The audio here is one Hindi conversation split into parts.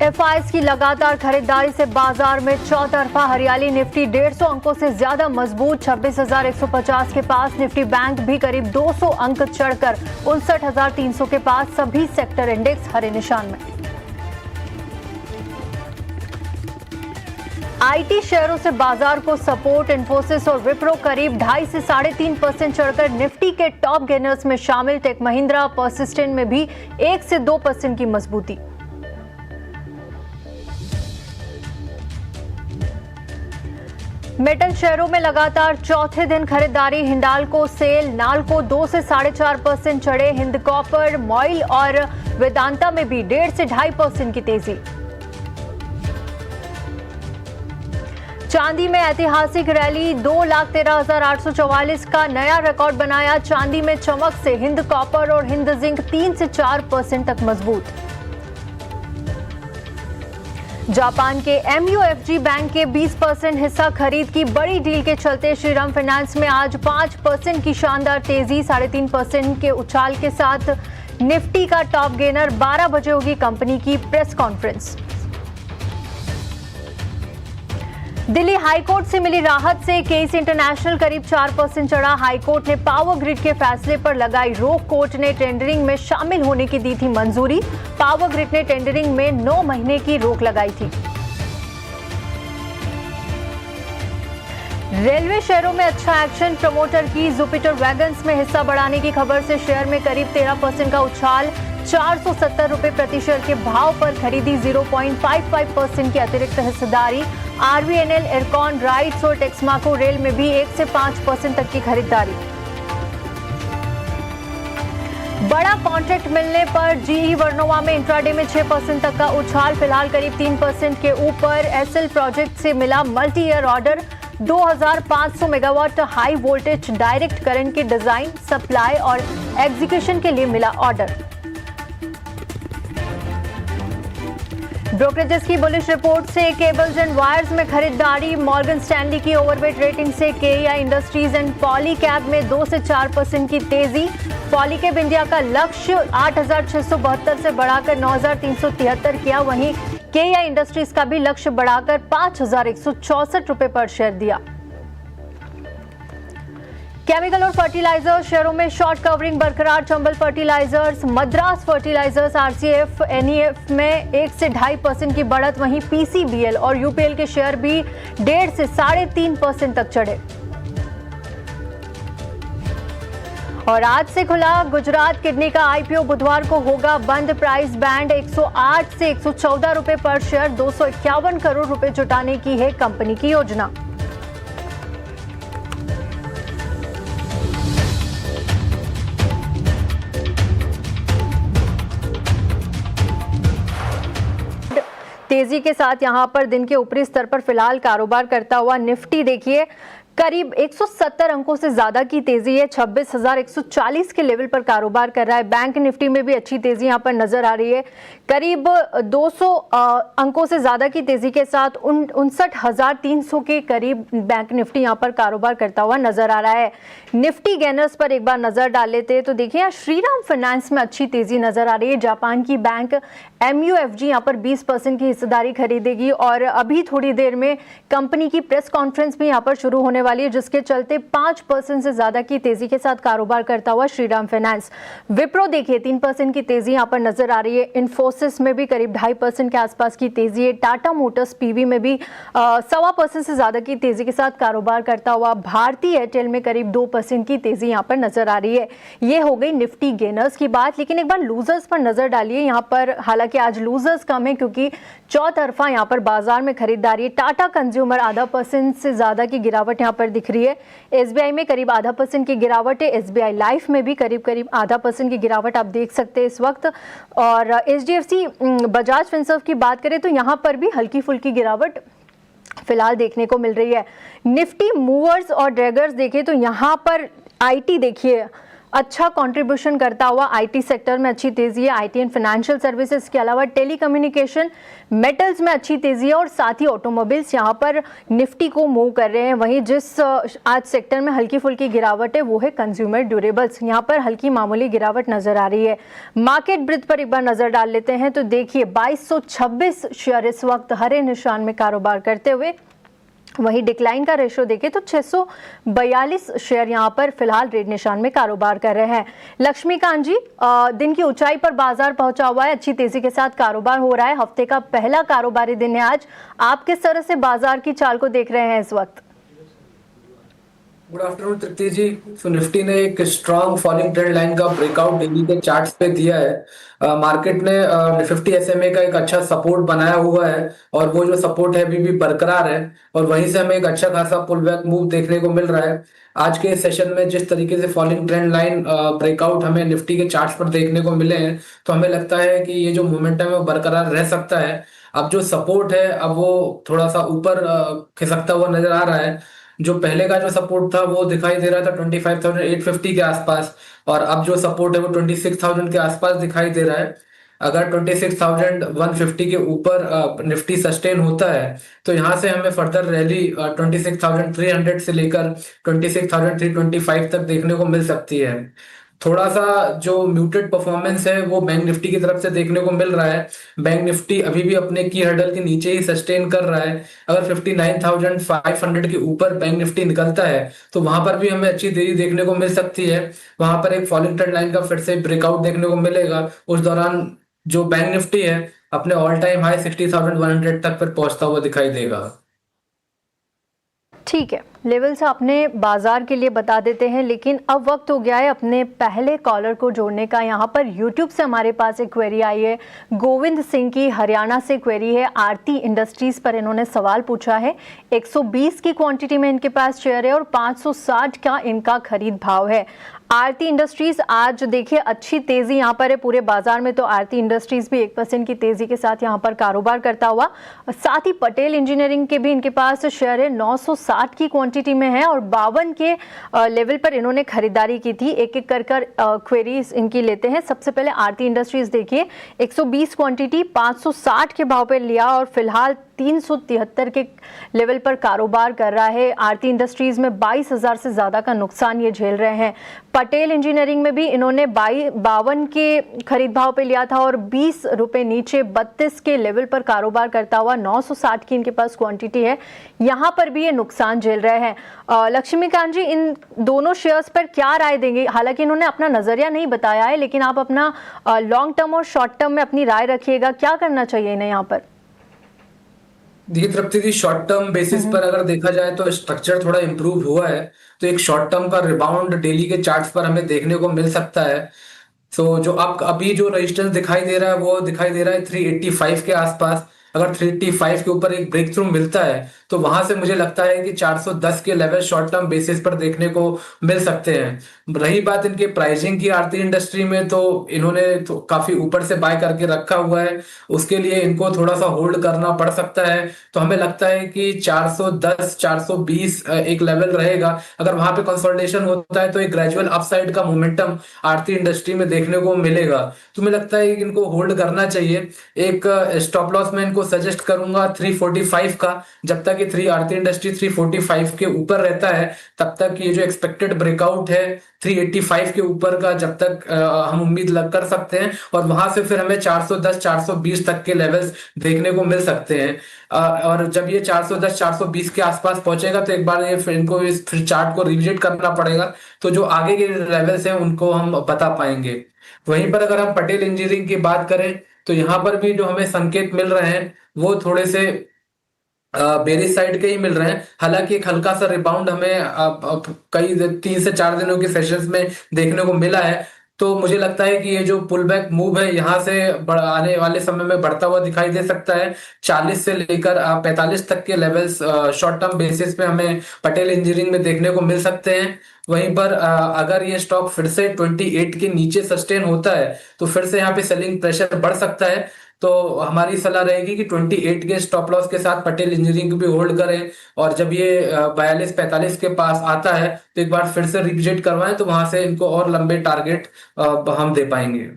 एफआईएस की लगातार खरीदारी से बाजार में चौतरफा हरियाली। निफ्टी 150 अंकों से ज्यादा मजबूत 26,150 के पास। निफ्टी बैंक भी करीब 200 अंक चढ़कर 59,300 के पास। सभी सेक्टर इंडेक्स हरे निशान में। आईटी शेयरों से बाजार को सपोर्ट। इन्फोसिस और विप्रो करीब 2.5 से 3.5% चढ़कर निफ्टी के टॉप गेनर्स में शामिल। टेक महिंद्रा, परसिस्टेंट में भी 1 से 2% की मजबूती। मेटल शेयरों में लगातार चौथे दिन खरीदारी। हिंडाल्को, सेल, नाल्को 2 से 4.5% चढ़े। हिंद कॉपर, मॉइल और वेदांता में भी 1.5 से 2.5% की तेजी। चांदी में ऐतिहासिक रैली। 2,13,844 का नया रिकॉर्ड बनाया। चांदी में चमक से हिंद कॉपर और हिंद जिंक 3 से 4% तक मजबूत। जापान के MUFG बैंक के 20% हिस्सा खरीद की बड़ी डील के चलते श्रीराम फाइनेंस में आज 5% की शानदार तेजी। 3.5% के उछाल के साथ निफ्टी का टॉप गेनर। 12 बजे होगी कंपनी की प्रेस कॉन्फ्रेंस। दिल्ली हाईकोर्ट से मिली राहत से केस इंटरनेशनल करीब 4% चढ़ा। हाईकोर्ट ने पावर ग्रिड के फैसले पर लगाई रोक। कोर्ट ने टेंडरिंग में शामिल होने की दी थी मंजूरी। पावर ग्रिड ने टेंडरिंग में 9 महीने की रोक लगाई थी। रेलवे शेयरों में अच्छा एक्शन। प्रमोटर की जुपिटर वैगन्स में हिस्सा बढ़ाने की खबर से शेयर में करीब 13% का उछाल। 470 रुपए प्रति शेयर के भाव पर खरीदी। 0.55% की अतिरिक्त हिस्सेदारी। RVNL, इरकॉन, राइट्स और टेक्समाको रेल में भी 1 से 5% तक की खरीदारी। बड़ा कॉन्ट्रैक्ट मिलने पर GE वर्नोवा में इंट्राडे में 6% तक का उछाल। फिलहाल करीब 3% के ऊपर। SL प्रोजेक्ट से मिला multi year order. 2500 megawatt high voltage direct current के डिजाइन, सप्लाई और एग्जीक्यूशन के लिए मिला ऑर्डर। ब्रोकरेजेस की बुलिश रिपोर्ट से केबल्स एंड वायर्स में खरीदारी। मॉर्गन स्टैनली की ओवरवेट रेटिंग से KEI इंडस्ट्रीज एंड पॉलीकैब में 2 से 4% की तेजी। पॉलीकैब इंडिया का लक्ष्य 8,672 से बढ़ाकर 9,373 किया। वहीं KEI इंडस्ट्रीज का भी लक्ष्य बढ़ाकर 5,164 रुपए पर शेयर दिया। केमिकल और फर्टिलाइजर्स शेयरों में शॉर्ट कवरिंग बरकरार। Chambal fertilisers, Madras fertilisers, RCF, NEF में 1 से 2.5% की बढ़त। वहीं PCBL और UPL के शेयर भी 1.5 से 3.5% तक चढ़े। और आज से खुला गुजरात किडनी का IPO। बुधवार को होगा बंद। प्राइस बैंड 108 से 114 रुपए पर शेयर। 251 करोड़ रुपए जुटाने की है कंपनी की योजना। तेजी के साथ यहां पर दिन के ऊपरी स्तर पर फिलहाल कारोबार करता हुआ निफ्टी देखिए करीब 170 अंकों से ज्यादा की तेजी है। 26,140 के लेवल पर कारोबार कर रहा है। बैंक निफ्टी में भी अच्छी तेजी यहां पर नजर आ रही है। करीब 200 अंकों से ज्यादा की तेजी के साथ 59,300 के करीब बैंक निफ्टी यहां पर कारोबार करता हुआ नजर आ रहा है। निफ्टी गेनर्स पर एक बार नजर डाल लेते हैं तो देखिए यहाँ श्रीराम फाइनेंस में अच्छी तेजी नजर आ रही है। जापान की बैंक MUFG यहां पर 20% की हिस्सेदारी खरीदेगी और अभी थोड़ी देर में कंपनी की प्रेस कॉन्फ्रेंस भी यहां पर शुरू होने वाली है, जिसके चलते 5% से ज्यादा की तेजी के साथ कारोबार करता हुआ श्रीराम फाइनेंस। विप्रो देखिए 3% की तेजी यहां पर नजर आ रही है। इन्फोसिस में भी करीब 2.5% के आसपास की तेजी है। टाटा मोटर्स PV में भी 1.25% से ज्यादा की तेजी के साथ कारोबार करता हुआ। भारतीय एयरटेल में करीब 2% की तेजी यहां पर नजर आ रही है। ये हो गई निफ्टी गेनर्स की बात, लेकिन एक बार लूजर्स पर नजर डालिए। यहां पर हालांकि आज लूजर्स कम है क्योंकि चौतरफा यहां पर बाजार में खरीदारी। टाटा कंज्यूमर 0.5% से ज्यादा की गिरावट यहां पर दिख रही है। SBI में करीब 0.5% की गिरावट है। SBI लाइफ में भी करीब 0.5% की गिरावट आप देख सकते हैं इस वक्त। और HDFC बजाज फिनसर्व की बात करें तो यहां पर भी हल्की फुल्की गिरावट फिलहाल देखने को मिल रही है। निफ्टी मूवर्स और ड्रैगर्स देखें तो यहां पर IT देखिए अच्छा कंट्रीब्यूशन करता हुआ आईटी सेक्टर में अच्छी तेजी है, आईटी एंड फाइनेंशियल सर्विसेज के अलावा टेलीकम्युनिकेशन, मेटल्स में अच्छी तेजी है और साथ ही ऑटोमोबाइल्स यहां पर निफ्टी को मूव कर रहे हैं। वहीं जिस आज सेक्टर में हल्की फुल्की गिरावट है वो है कंज्यूमर ड्यूरेबल्स, यहां पर हल्की मामूली गिरावट नजर आ रही है। मार्केट ब्रिथ पर एक बार नजर डाल लेते हैं तो देखिए 2226 शेयर इस वक्त हरे निशान में कारोबार करते हुए, वहीं डिक्लाइन का रेशो देखें तो 642 शेयर यहां पर फिलहाल रेड निशान में कारोबार कर रहे हैं। लक्ष्मीकांत जी, दिन की ऊंचाई पर बाजार पहुंचा हुआ है, अच्छी तेजी के साथ कारोबार हो रहा है, हफ्ते का पहला कारोबारी दिन है आज। आप किस तरह से बाजार की चाल को देख रहे हैं इस वक्त? गुड आफ्टरनून तृप्ति जी। तो निफ्टी ने एक स्ट्रॉन्ग फॉलिंग ट्रेंड लाइन का ब्रेकआउट डेली के चार्ट्स पे दिया है। मार्केट ने 50 SMA का एक अच्छा सपोर्ट बनाया हुआ है और वो जो सपोर्ट है अभी भी बरकरार है और वहीं से हमें एक अच्छा खासा पुल बैक मूव देखने को मिल रहा है। आज के सेशन में जिस तरीके से फॉलिंग ट्रेंड लाइन ब्रेकआउट हमें निफ्टी के चार्ट्स पर देखने को मिले हैं तो हमें लगता है कि ये जो मोमेंटम है वो बरकरार रह सकता है। अब जो सपोर्ट है अब वो थोड़ा सा ऊपर खिसकता हुआ नजर आ रहा है। जो पहले का जो सपोर्ट था वो दिखाई दे रहा था 25,850 के आसपास और अब जो सपोर्ट है वो 26,000 के आसपास दिखाई दे रहा है। अगर 26,150 के ऊपर निफ्टी सस्टेन होता है तो यहाँ से हमें फर्दर रैली 26,300 से लेकर 26,325 तक देखने को मिल सकती है। थोड़ा सा जो म्यूटेड परफॉर्मेंस है वो बैंक निफ्टी की तरफ से देखने को मिल रहा है। बैंक निफ्टी अभी भी अपने की हर्डल के नीचे ही सस्टेन कर रहा है। अगर 59,500 के ऊपर बैंक निफ्टी निकलता है तो वहां पर भी हमें अच्छी तेजी देखने को मिल सकती है। वहां पर एक फॉलिंग ट्रेंड लाइन का फिर से ब्रेकआउट देखने को मिलेगा। उस दौरान जो बैंक निफ्टी है अपने ऑल टाइम हाई 60,100 तक फिर पहुंचता हुआ दिखाई देगा। ठीक है, लेवल्स अपने बाजार के लिए बता देते हैं, लेकिन अब वक्त हो गया है अपने पहले कॉलर को जोड़ने का। यहाँ पर यूट्यूब से हमारे पास एक क्वेरी आई है, गोविंद सिंह की, हरियाणा से क्वेरी है। आरती इंडस्ट्रीज पर इन्होंने सवाल पूछा है। 120 की क्वांटिटी में इनके पास शेयर है और 560 का इनका खरीद भाव है। आरती इंडस्ट्रीज आज देखिए अच्छी तेजी यहाँ पर है पूरे बाजार में, तो आरती इंडस्ट्रीज भी 1% की तेजी के साथ यहाँ पर कारोबार करता हुआ। साथ ही पटेल इंजीनियरिंग के भी इनके पास शेयर है, 960 की क्वांटिटी में है और 52 के लेवल पर इन्होंने खरीदारी की थी। एक एक कर क्वेरीज इनकी लेते हैं। सबसे पहले आरती इंडस्ट्रीज देखिए 120 क्वांटिटी 560 के भाव पर लिया और फिलहाल 373 के लेवल पर कारोबार कर रहा है। आरती इंडस्ट्रीज में 22,000 से ज्यादा का नुकसान ये झेल रहे हैं। पटेल इंजीनियरिंग में भी इन्होंने 52 के खरीद भाव पे लिया था और 20 रुपए नीचे 32 के लेवल पर कारोबार करता हुआ 960 की इनके पास क्वांटिटी है, यहां पर भी ये नुकसान झेल रहे हैं। लक्ष्मीकांत जी, इन दोनों शेयर्स पर क्या राय देंगे? हालांकि इन्होंने अपना नजरिया नहीं बताया है, लेकिन आप अपना लॉन्ग टर्म और शॉर्ट टर्म में अपनी राय रखिएगा, क्या करना चाहिए इन्हें यहाँ पर? देखिए तृप्ति जी, शॉर्ट टर्म बेसिस पर अगर देखा जाए तो स्ट्रक्चर थोड़ा इंप्रूव हुआ है, तो एक शॉर्ट टर्म का रिबाउंड डेली के चार्ट्स पर हमें देखने को मिल सकता है। तो जो अब अभी जो रेजिस्टेंस दिखाई दे रहा है वो दिखाई दे रहा है 385 के आसपास। अगर 385 के ऊपर एक ब्रेक थ्रू मिलता है तो वहां से मुझे लगता है कि 410 के लेवल शॉर्ट टर्म बेसिस पर देखने को मिल सकते हैं। रही बात इनके प्राइसिंग की आरती इंडस्ट्री में, तो इन्होंने तो काफी ऊपर से बाय करके रखा हुआ है, उसके लिए इनको थोड़ा सा होल्ड करना पड़ सकता है। तो हमें लगता है कि 410 420 एक लेवल रहेगा। अगर वहां पे कंसोलिडेशन होता है तो एक ग्रेजुअल अपसाइड का मोमेंटम आरती इंडस्ट्री में देखने को मिलेगा। तो मुझे लगता है कि इनको होल्ड करना चाहिए। एक स्टॉप लॉस में इनको सजेस्ट करूंगा 345 का। जब तक ये 3 आरती इंडस्ट्री 345 के ऊपर रहता है तब तक ये जो एक्सपेक्टेड ब्रेकआउट है 385 के ऊपर का जब तक हम उम्मीद लग कर सकते हैं और वहां से फिर हमें 410 420 तक के लेवल्स देखने को मिल सकते हैं। और जब ये 410 420 के आसपास पहुंचेगा तो एक बार ये फिर इनको इस फिर चार्ट को रिविजिट करना पड़ेगा, तो जो आगे के लेवल्स हैं उनको हम बता पाएंगे। वहीं पर अगर हम पटेल इंजीनियरिंग की बात करें तो यहाँ पर भी जो हमें संकेत मिल रहे हैं वो थोड़े से बेरिश साइड के ही मिल रहे हैं। हालांकि एक हल्का सा रिबाउंड हमें कई 3 से 4 दिनों के सेशंस में देखने को मिला है। तो मुझे लगता है कि ये जो पुल बैक मूव है यहाँ से आने वाले समय में बढ़ता हुआ दिखाई दे सकता है। 40 से लेकर 45 तक के लेवल्स शॉर्ट टर्म बेसिस पे हमें पटेल इंजीनियरिंग में देखने को मिल सकते हैं। वहीं पर अगर ये स्टॉक फिर से 28 के नीचे सस्टेन होता है तो फिर से यहाँ पे सेलिंग प्रेशर बढ़ सकता है। तो हमारी सलाह रहेगी कि 28 के स्टॉप लॉस के साथ पटेल इंजीनियरिंग भी होल्ड करें, और जब ये 42-45 के पास आता है तो एक बार फिर से रिविजिट करवाएं, तो वहां से इनको और लंबे टारगेट हम दे पाएंगे।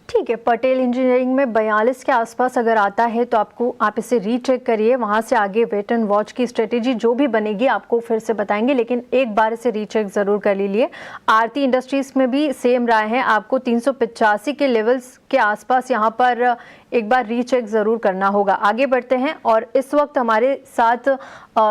ठीक है, पटेल इंजीनियरिंग में 42 के आसपास अगर आता है तो आप इसे रीचेक करिए, वहां से आगे वेट एंड वॉच की स्ट्रेटेजी जो भी बनेगी आपको फिर से बताएंगे, लेकिन एक बार इसे रीचेक जरूर कर लीजिए। आरती इंडस्ट्रीज में भी सेम राय है, आपको 385 के लेवल्स के आसपास यहाँ पर एक बार रीचेक जरूर करना होगा। आगे बढ़ते हैं, और इस वक्त हमारे साथ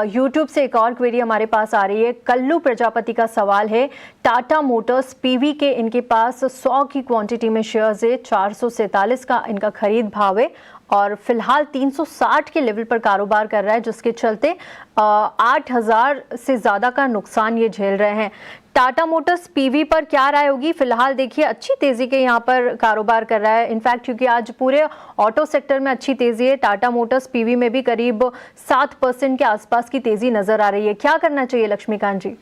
यूट्यूब से एक और क्वेरी हमारे पास आ रही है। कल्लू प्रजापति का सवाल है, टाटा मोटर्स पीवी के इनके पास 100 की क्वांटिटी में शेयर्स है, 447 का इनका खरीद भाव है और फिलहाल 360 के लेवल पर कारोबार कर रहा है, जिसके चलते 8,000 से ज्यादा का नुकसान ये झेल रहे हैं। टाटा मोटर्स पीवी पर क्या राय होगी? फिलहाल देखिए अच्छी तेजी के यहाँ पर कारोबार कर रहा है, इनफैक्ट क्योंकि आज पूरे ऑटो सेक्टर में अच्छी तेजी है, टाटा मोटर्स पीवी में भी करीब 7% के आसपास की तेजी नजर आ रही है। क्या करना चाहिए लक्ष्मीकांत जी?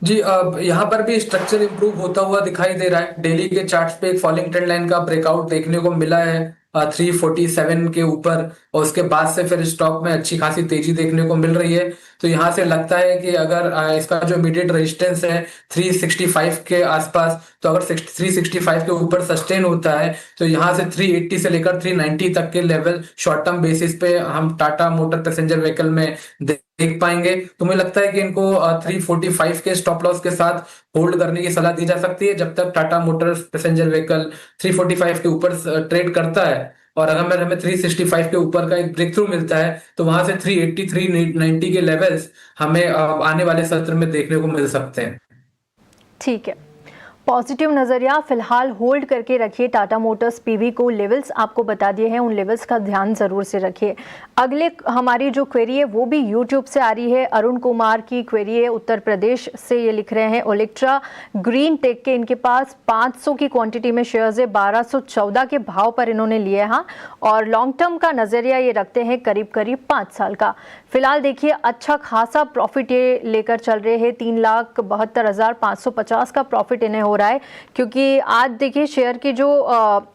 जी, अब यहाँ पर भी स्ट्रक्चर इंप्रूव होता हुआ दिखाई दे रहा है। डेली के चार्ट्स पे एक फॉलिंग ट्रेंड लाइन का ब्रेकआउट देखने को मिला है 347 के ऊपर, और उसके बाद से फिर स्टॉक में अच्छी खासी तेजी देखने को मिल रही है। तो यहाँ से लगता है कि अगर इसका जो इमीडिएट रेजिस्टेंस है 365 के आसपास, तो अगर 365 के ऊपर सस्टेन होता है तो यहाँ से 380 से लेकर 390 तक के लेवल शॉर्ट टर्म बेसिस पे हम टाटा मोटर पैसेंजर व्हीकल में देख पाएंगे। तो मुझे लगता है कि इनको 345 के स्टॉप लॉस के साथ होल्ड करने की सलाह दी जा सकती है, जब तक टाटा मोटर्स पैसेंजर व्हीकल 345 के ऊपर ट्रेड करता है। और अगर हमें 365 के ऊपर का एक ब्रेक थ्रू मिलता है तो वहां से 380 390 के लेवल्स हमें आने वाले सत्र में देखने को मिल सकते हैं। ठीक है, पॉजिटिव नजरिया फिलहाल होल्ड करके रखिए टाटा मोटर्स पीवी को। लेवल्स आपको बता दिए हैं, उन लेवल्स का ध्यान जरूर से रखिए। अगले हमारी जो क्वेरी है वो भी यूट्यूब से आ रही है, अरुण कुमार की क्वेरी है, उत्तर प्रदेश से ये लिख रहे हैं। ओलेक्ट्रा ग्रीन टेक के इनके पास 500 की क्वांटिटी में शेयर्स है, 1214 के भाव पर इन्होंने लिए हैं, और लॉन्ग टर्म का नजरिया ये रखते हैं करीब करीब 5 साल का। फिलहाल देखिए अच्छा खासा प्रॉफिट ये लेकर चल रहे हैं, 3,72,550 का प्रॉफिट इन्हें हो रहा है, क्योंकि आज देखिए शेयर की जो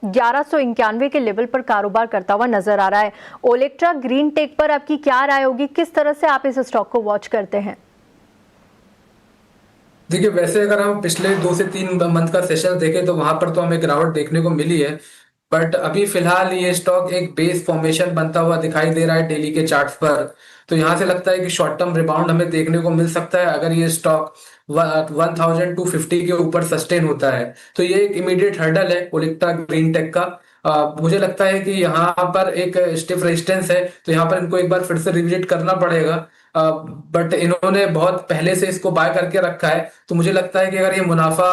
1191 के लेवल पर कारोबार करता हुआ नजर आ रहा है। ओलेक्ट्रा ग्रीन टेक पर आपकी क्या राय होगी? किस तरह से आप इस स्टॉक को वॉच करते हैं? देखिए, वैसे अगर हम पिछले 2 से 3 मंथ का सेशन देखें तो वहां पर तो हमें गिरावट देखने को मिली है, बट अभी फिलहाल ये स्टॉक एक बेस फॉर्मेशन बनता हुआ दिखाई दे रहा है डेली के चार्ट्स पर। तो यहां से लगता है कि शॉर्ट टर्म रिबाउंड हमें देखने को मिल सकता है अगर ये स्टॉक 1250 के ऊपर सस्टेन होता है। तो ये एक इमीडिएट हर्डल है ओलेक्ट्रा ग्रीन टेक का। मुझे लगता है कि यहाँ पर एक स्टिफ रेजिस्टेंस है, तो यहाँ पर इनको एक बार फिर से रिविजिट करना पड़ेगा। बट इन्होंने बहुत पहले से इसको बाय करके रखा है, तो मुझे लगता है कि अगर ये मुनाफा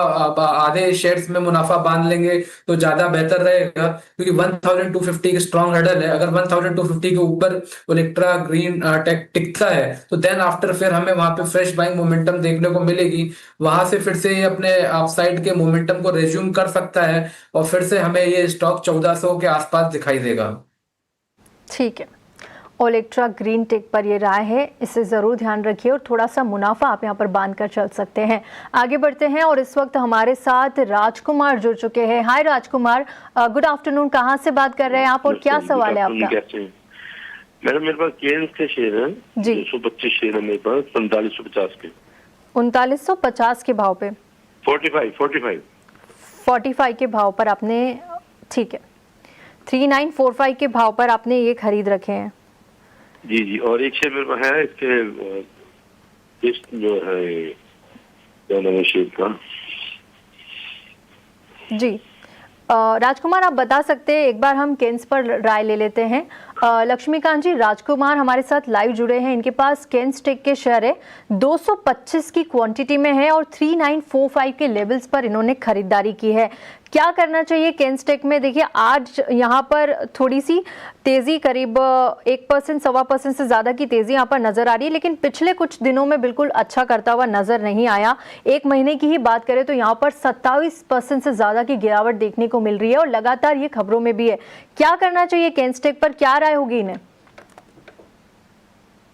आधे शेयर्स में मुनाफा बांध लेंगे तो ज्यादा बेहतर रहेगा, क्योंकि 1250 की स्ट्रॉन्ग हर्डल है। अगर 1250 के ऊपर इलेक्ट्रा ग्रीन टेक टिकता है तो देन आफ्टर फिर हमें वहां पे फ्रेश बाइंग मोमेंटम देखने को मिलेगी, वहां से फिर से ये अपने अपसाइड के मोमेंटम को रिज्यूम कर सकता है और फिर से हमें ये स्टॉक 1400 के आसपास दिखाई देगा। ठीक है, ओलेक्ट्रा ग्रीन टेक पर ये राय है, इसे ज़रूर ध्यान रखिए और थोड़ा सा मुनाफा आप यहाँ पर बांध कर चल सकते हैं। आगे बढ़ते हैं, और इस वक्त हमारे साथ राजकुमार जुड़ चुके हैं। हाय राजकुमार, गुड आफ्टरनून। कहाँ से बात कर रहे हैं आप और क्या सवाल है आपका? मैडम, मेरे पास केन्स के शेयर हैं जी, 225 शेयर है मेरे पास 3950 के, 3950 के भाव पे, 45 के भाव पर आपने, ठीक है, 3945 के भाव पर आपने ये खरीद रखे हैं। जी जी। और एक शेयर मेरे पास है, इसके इस जो है क्या नाम है शेयर का? जी राजकुमार, आप बता सकते हैं, एक बार हम केन्स पर राय ले लेते हैं। लक्ष्मीकांत जी, राजकुमार हमारे साथ लाइव जुड़े हैं, इनके पास केन्स टेक के शेयर है, 225 की क्वांटिटी में है और 3945 के लेवल्स पर इन्होंने खरीदारी की है। क्या करना चाहिए केन्स टेक में? देखिए आज यहाँ पर थोड़ी सी तेजी, करीब 1% 1.25% से ज्यादा की तेजी यहाँ पर नजर आ रही है, लेकिन पिछले कुछ दिनों में बिल्कुल अच्छा करता हुआ नजर नहीं आया। एक महीने की ही बात करें तो यहाँ पर 27% से ज्यादा की गिरावट देखने को मिल रही है और लगातार ये खबरों में भी है। क्या करना चाहिए केन्स टेक पर? क्या राय होगी इन्हें?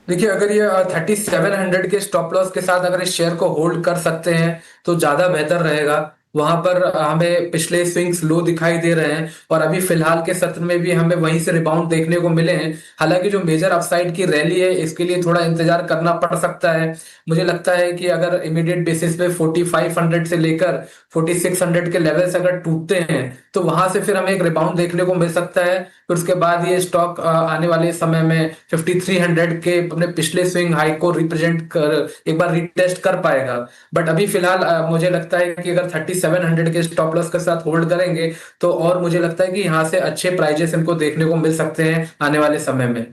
देखिए, अगर ये 3700 के स्टॉप लॉस के साथ अगर इस शेयर को होल्ड कर सकते हैं तो ज्यादा बेहतर रहेगा। वहां पर हमें पिछले स्विंग्स लो दिखाई दे रहे हैं और अभी फिलहाल के सत्र में भी हमें वहीं से रिबाउंड देखने को मिले हैं। हालांकि जो मेजर अपसाइड की रैली है इसके लिए थोड़ा इंतजार करना पड़ सकता है। मुझे लगता है कि अगर इमीडिएट बेसिस पे 4500 से लेकर 4600 के लेवल्स अगर टूटते हैं तो वहां से फिर हमें एक रिबाउंड देखने को मिल सकता है। फिर उसके बाद ये स्टॉक आने वाले समय में 5300 के अपने पिछले स्विंग हाई को रिप्रेजेंट कर एक बार रिटेस्ट कर पाएगा। बट अभी फिलहाल मुझे लगता है कि अगर 3700 के स्टॉप लॉस के साथ होल्ड करेंगे तो और मुझे लगता है कि यहाँ से अच्छे प्राइजेस इनको देखने को मिल सकते हैं आने वाले समय में।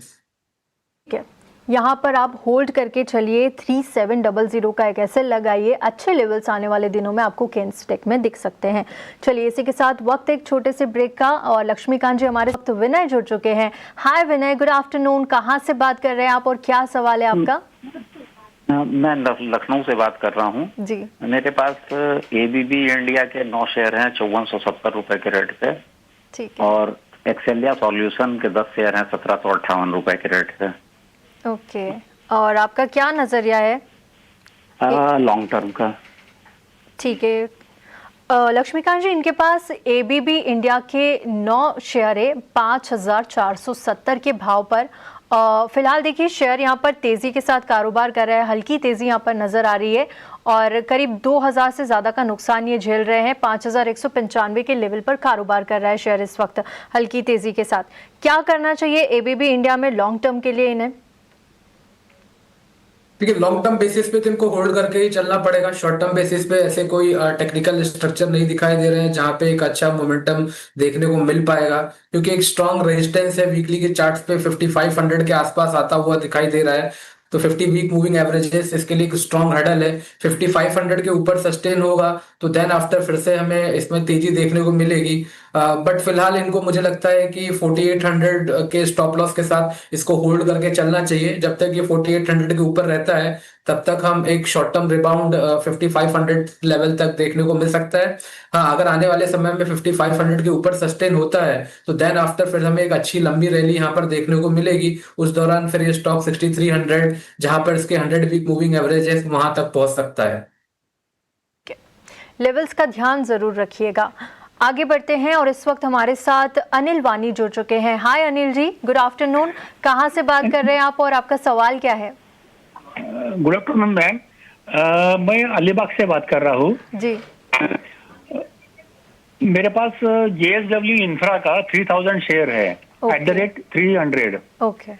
यहाँ पर आप होल्ड करके चलिए, 3700 का एक ऐसे लगाइए, अच्छे लेवल्स आने वाले दिनों में आपको कैंडलस्टिक में दिख सकते हैं। चलिए इसी के साथ वक्त एक छोटे से ब्रेक का, और लक्ष्मीकांत जी हमारे साथ विनय जुड़ चुके हैं। हाय विनय, गुड आफ्टरनून, कहाँ से बात कर रहे हैं आप और क्या सवाल है आपका? मैं लखनऊ से बात कर रहा हूँ जी। मेरे पास एबीबी इंडिया के 9 शेयर हैं 5470 रुपए के रेट पे, ठीक है। और एक्सेलिया सॉल्यूशन के 10 शेयर हैं 1758 रुपए के रेट पे। ओके, और आपका क्या नजरिया है लॉन्ग टर्म का? ठीक है। लक्ष्मीकांत जी, इनके पास एबीबी इंडिया के 9 शेयर है 5470 के भाव पर। फिलहाल देखिए शेयर यहाँ पर तेजी के साथ कारोबार कर रहा है, हल्की तेजी यहाँ पर नजर आ रही है और करीब 2000 से ज्यादा का नुकसान ये झेल रहे हैं। 5195 के लेवल पर कारोबार कर रहा है शेयर इस वक्त हल्की तेजी के साथ। क्या करना चाहिए एबीबी इंडिया में लॉन्ग टर्म के लिए इन्हें? देखिए, लॉन्ग टर्म बेसिस पे तो इनको होल्ड करके ही चलना पड़ेगा। शॉर्ट टर्म बेसिस पे ऐसे कोई टेक्निकल स्ट्रक्चर नहीं दिखाई दे रहे हैं जहां पे एक अच्छा मोमेंटम देखने को मिल पाएगा, क्योंकि एक स्ट्रॉन्ग रेजिस्टेंस है वीकली के चार्ट्स पे 5500 के आसपास आता हुआ दिखाई दे रहा है। तो 50 वीक मूविंग एवरेजेस इसके लिए एक स्ट्रॉन्ग हर्डल है। 5500 के ऊपर सस्टेन होगा तो देन आफ्टर फिर से हमें इसमें तेजी देखने को मिलेगी। बट फिलहाल इनको मुझे लगता है कि 4800 के स्टॉप लॉस के साथ इसको होल्ड करके चलना चाहिए। जब तक ये 4800 के ऊपर रहता है तब तक हम एक शॉर्ट टर्म रिबाउंड 5500 लेवल तक देखने को मिल सकता है। हाँ, अगर आने वाले समय में 5500 के ऊपर सस्टेन होता है तो देन आफ्टर फिर हमें एक अच्छी लंबी रैली यहाँ पर देखने को मिलेगी। उस दौरान फिर ये स्टॉक 6300 जहां पर इसके 100 वीक मूविंग एवरेज है वहां तक पहुंच सकता है। लेवल्स का ध्यान जरूर रखिएगा। आगे बढ़ते हैं और इस वक्त हमारे साथ अनिल वानी जुड़ चुके हैं। हाय अनिल जी, गुड आफ्टरनून, कहाँ से बात कर रहे हैं आप और आपका सवाल क्या है? गुड आफ्टरनून मैम, मैं अलीबाग से बात कर रहा हूँ जी। मेरे पास जेएसडब्ल्यू इंफ्रा का 3000 शेयर है @300। ओके,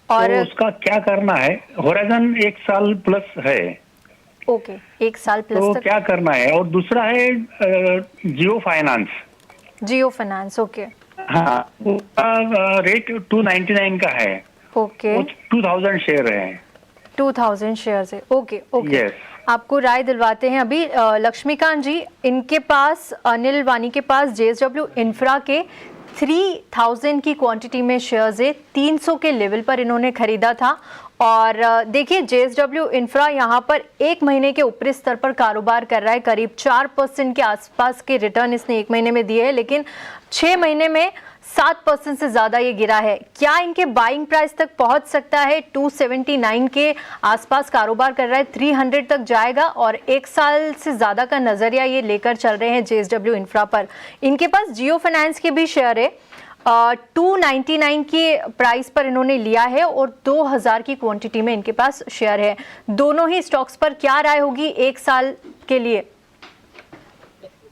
और तो उसका क्या करना है? होराइजन 1 साल प्लस है। ओके, 1 साल प्लस तो तक क्या करना है? और दूसरा है जियो फाइनेंस। जियो फाइनेंस, ओके। हाँ, उसका रेट 299 का है। ओके, 2000 शेयर है। 2000 शेयर है। Okay okay, Yes. आपको राय दिलवाते हैं अभी। लक्ष्मीकांत जी, इनके पास, अनिल वानी के पास जेएसडब्ल्यू इंफ्रा के 3000 की क्वांटिटी में शेयर्स है। 300 के लेवल पर इन्होंने खरीदा था और देखिए जेएसडब्ल्यू इंफ्रा यहाँ पर 1 महीने के ऊपरी स्तर पर कारोबार कर रहा है। करीब 4% के आसपास के रिटर्न इसने 1 महीने में दिए हैं, लेकिन 6 महीने में 7% से ज्यादा ये गिरा है। क्या इनके बाइंग प्राइस तक पहुंच सकता है? 279 के आसपास कारोबार कर रहा है, 300 तक जाएगा और 1 साल से ज्यादा का नजरिया ये लेकर चल रहे हैं जेएसडब्ल्यू इंफ्रा पर। इनके पास जियो फाइनेंस के भी शेयर है, 299 के प्राइस पर इन्होंने लिया है और 2000 की क्वांटिटी में इनके पास शेयर है। दोनों ही स्टॉक्स पर क्या राय होगी 1 साल के लिए?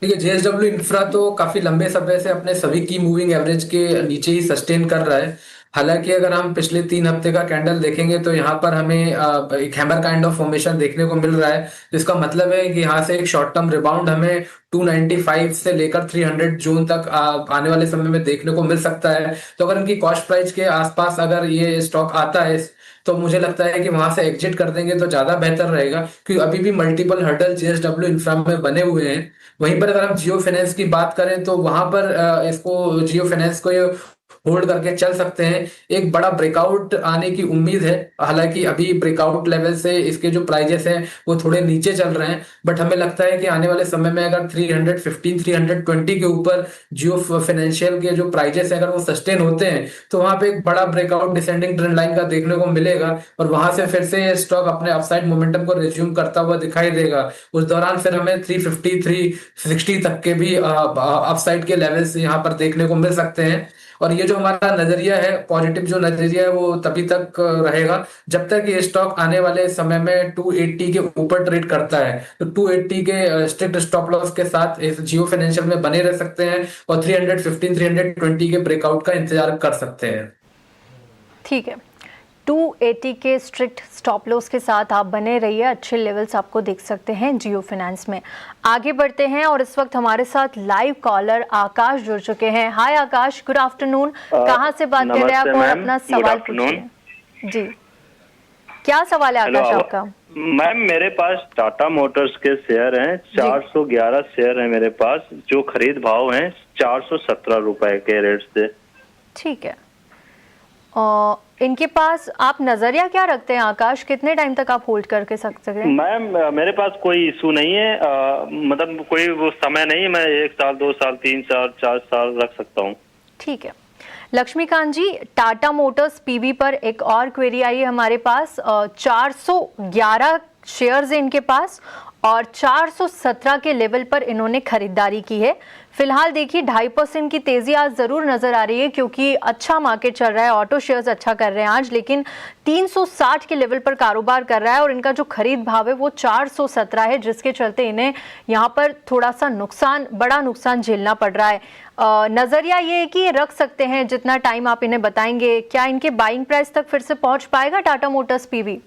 देखिए, जेएसडब्ल्यू इंफ्रा तो काफी लंबे समय से अपने सभी की मूविंग एवरेज के नीचे ही सस्टेन कर रहा है। हालांकि अगर हम पिछले 3 हफ्ते का कैंडल देखेंगे तो यहाँ पर हमें एक हैमर काइंड ऑफ फॉर्मेशन देखने को मिल रहा है, जिसका मतलब है कि यहाँ से एक शॉर्ट टर्म रिबाउंड हमें 295 से लेकर 300 जोन तक आने वाले समय में देखने को मिल सकता है। तो अगर इनकी कॉस्ट प्राइस के आसपास अगर ये स्टॉक आता है तो मुझे लगता है कि वहां से एग्जिट कर देंगे तो ज्यादा बेहतर रहेगा, क्योंकि अभी भी मल्टीपल हर्डल जेएसडब्ल्यू इंफ्रा में बने हुए हैं। वहीं पर अगर हम जियो फाइनेंस की बात करें तो वहां पर इसको जियो फाइनेंस को होल्ड करके चल सकते हैं। एक बड़ा ब्रेकआउट आने की उम्मीद है, हालांकि अभी ब्रेकआउट लेवल से इसके जो प्राइजेस हैं वो थोड़े नीचे चल रहे हैं, बट हमें लगता है कि आने वाले समय में अगर 315 320 के ऊपर जियो फाइनेंशियल के जो प्राइजेस हैं अगर वो सस्टेन होते हैं तो वहां पे एक बड़ा ब्रेकआउट डिसेंडिंग ट्रेंड लाइन का देखने को मिलेगा और वहां से फिर से स्टॉक अपने अपसाइड मोमेंटम को रिज्यूम करता हुआ दिखाई देगा। उस दौरान फिर हमें 350 360 तक के भी अपसाइड के लेवल्स यहाँ पर देखने को मिल सकते हैं। और ये जो हमारा नजरिया है, पॉजिटिव जो नजरिया है, वो तभी तक रहेगा जब तक ये स्टॉक आने वाले समय में 280 के ऊपर ट्रेड करता है। तो 280 के स्ट्रिक्ट स्टॉप लॉस के साथ इस जियो फाइनेंशियल में बने रह सकते हैं और 315 320 के ब्रेकआउट का इंतजार कर सकते हैं। ठीक है, 280 के स्ट्रिक्ट स्टॉप लॉस के साथ आप बने रहिए, अच्छे लेवल्स आपको देख सकते हैं जियो फाइनेंस में। आगे बढ़ते हैं और इस वक्त हमारे साथ लाइव कॉलर आकाश जुड़ चुके हैं। हाय आकाश, गुड आफ्टरनून। कहाँ से बात कर रहे हैं आप और अपना सवाल पूछिए। जी, क्या सवाल है आकाश आपका? मैम मेरे पास टाटा मोटर्स के शेयर हैं, 411 शेयर हैं मेरे पास, जो खरीद भाव हैं 417 रुपए के रेट से। ठीक है, इनके पास आप नजरिया क्या रखते हैं आकाश, कितने टाइम तक आप होल्ड करके सकते हैं? मैम मेरे पास कोई इशू नहीं है, मतलब कोई वो समय नहीं है, मैं 1 साल 2 साल 3 साल 4 साल रख सकता हूँ। ठीक है, लक्ष्मीकांत जी, टाटा मोटर्स पीवी पर एक और क्वेरी आई है हमारे पास। 411 शेयर्स है इनके पास और 417 के लेवल पर इन्होंने खरीदारी की है। फिलहाल देखिए 2.5% की तेजी आज जरूर नजर आ रही है क्योंकि अच्छा मार्केट चल रहा है, ऑटो शेयर्स अच्छा कर रहे हैं आज, लेकिन 360 के लेवल पर कारोबार कर रहा है और इनका जो खरीद भाव है वो 417 है, जिसके चलते इन्हें यहाँ पर थोड़ा सा बड़ा नुकसान झेलना पड़ रहा है। नजरिया ये है कि रख सकते हैं जितना टाइम आप इन्हें बताएंगे। क्या इनके बाइंग प्राइस तक फिर से पहुंच पाएगा टाटा मोटर्स पीवी?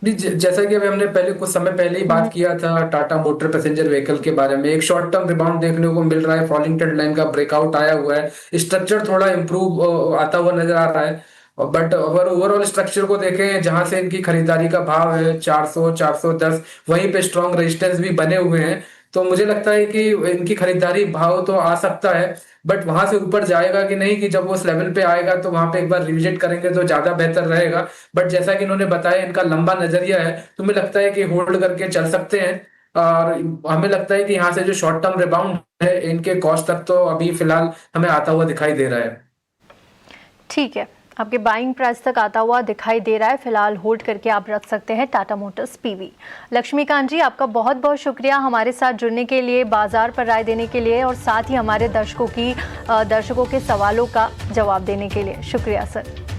जैसा कि अभी हमने पहले कुछ समय पहले ही बात किया था टाटा मोटर पैसेंजर व्हीकल के बारे में, एक शॉर्ट टर्म रिबाउंड देखने को मिल रहा है, फॉलिंग ट्रेंड लाइन का ब्रेकआउट आया हुआ है, स्ट्रक्चर थोड़ा इंप्रूव आता हुआ नजर आ रहा है। बट अगर ओवरऑल स्ट्रक्चर को देखें, जहां से इनकी खरीदारी का भाव है 400 410, वहीं पे स्ट्रॉन्ग रेजिस्टेंस भी बने हुए हैं। तो मुझे लगता है कि इनकी खरीदारी भाव तो आ सकता है, बट वहां से ऊपर जाएगा कि नहीं, कि जब वो उस लेवल पे आएगा तो वहां पे एक बार रिविजिट करेंगे तो ज्यादा बेहतर रहेगा। बट जैसा कि इन्होंने बताया इनका लंबा नजरिया है, तो मुझे लगता है कि होल्ड करके चल सकते हैं। और हमें लगता है कि यहाँ से जो शॉर्ट टर्म रिबाउंड है इनके कॉस्ट तक तो अभी फिलहाल हमें आता हुआ दिखाई दे रहा है। ठीक है, आपके बाइंग प्राइस तक आता हुआ दिखाई दे रहा है, फिलहाल होल्ड करके आप रख सकते हैं टाटा मोटर्स पीवी। लक्ष्मीकांत जी, आपका बहुत बहुत शुक्रिया हमारे साथ जुड़ने के लिए, बाजार पर राय देने के लिए और साथ ही हमारे दर्शकों के सवालों का जवाब देने के लिए। शुक्रिया सर।